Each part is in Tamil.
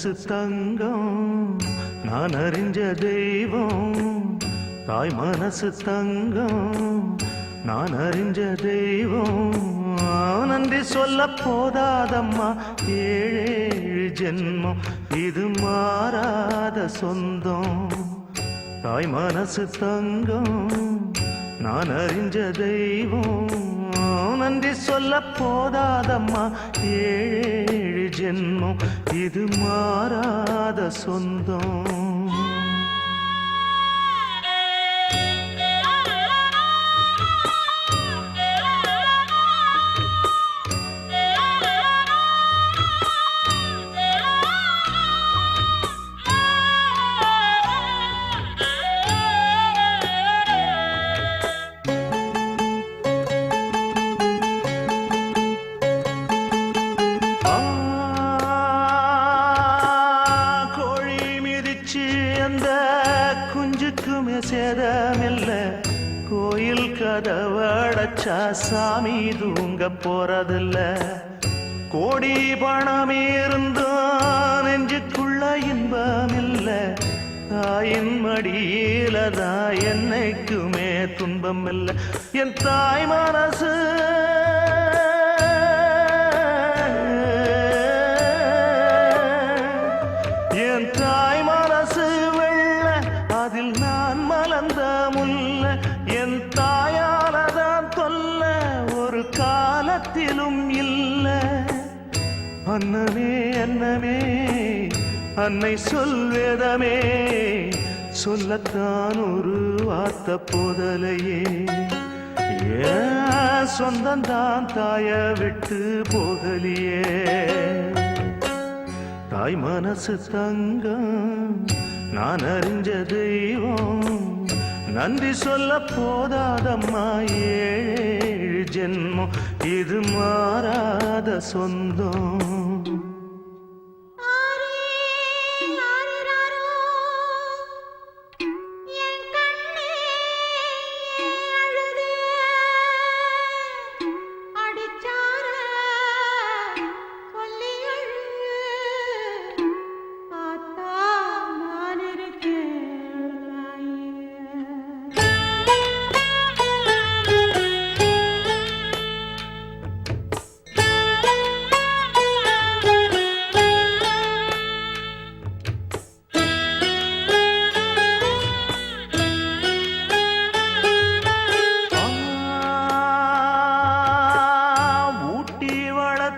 மனசு தங்கம் நான் அறிஞ்ச தெய்வம் தாய் மனசு தங்கம் நான் அறிஞ்ச தெய்வம் நன்றி சொல்ல போதாதம்மா ஏழேழு ஜென்மம் இது மாறாத சொந்தம் தாய் மனசு தங்கம் நான் அறிஞ்ச தெய்வம் நன்றி சொல்ல போதாதம்மா ஏழேழு ஜென்மம் இது மாறாத சொந்தம் அந்த குஞ்சுக்குமே சேதமில்ல கோயில் கதவடைச்சா சாமி தூங்க போறதில்ல கோடி பணம் இருந்தும் நெஞ்சுக்குள்ள இன்பமில்ல தாயின் மடியில தான் என்னைக்குமே துன்பம் இல்லை என் தாய் மனசு என் தாய் மனசு வெள்ள அதில் நான் மலர்ந்த முல்ல என் தாயாலதான் தொல்ல ஒரு காலத்திலும் இல்ல அன்னமே அன்னமே அன்னை சொல்வேதமே சொல்லத்தான் ஒரு வார்த்தை போதலையே ஏன் சொந்தந்தான் தாய விட்டு போகலியே தாய் மனசு தங்கம் நான் அறிஞ்ச தெய்வம் நன்றி சொல்ல போதாதம்மா ஏழு ஜென்மம் இது மாறாத சொந்தம்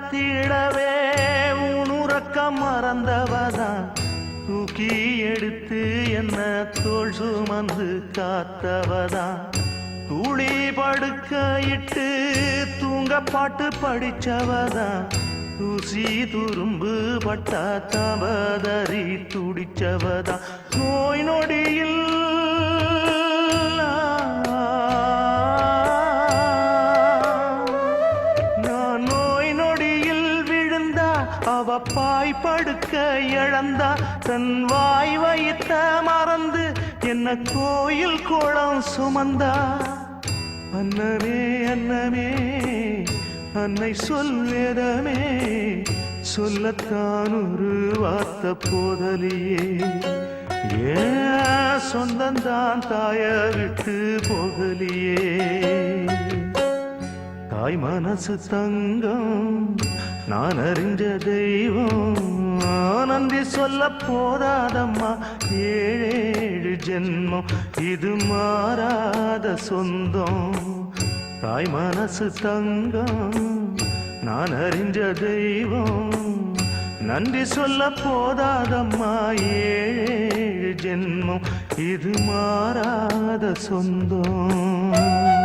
திடவே உனுறக்கம் மறந்தவதான் தூக்கி எடுத்து என்ன தோள் சுமந்து காத்தவதான் தூளி படுக்க இட்டு தூங்க பாட்டு படிச்சவதான் தூசி துரும்பு பட்டா தவதறி துடிச்சவதான் நோய் நொடியில் அவ பாய் படுக்க இழந்தா தன் வாய் வைத்த மறந்து என்ன கோயில் கோலம் சுமந்தா அன்னமே அன்னமே அன்னை சொல்வேதமே சொல்லத்தான் ஒரு வார்த்தை போதலியே ஏன் சொந்தந்தான் தாய விட்டு போகலியே தாய் மனசு தங்கம் நான் அறிஞ்ச தெய்வம் நன்றி சொல்ல போதாதம்மா ஏழேழு ஜென்மம் இது மாறாத சொந்தம் தாய் மனசு தங்கம் நான் அறிஞ்ச தெய்வம் நன்றி சொல்ல போதாதம்மா ஏழேழு ஜென்மம் இது மாறாத சொந்தம்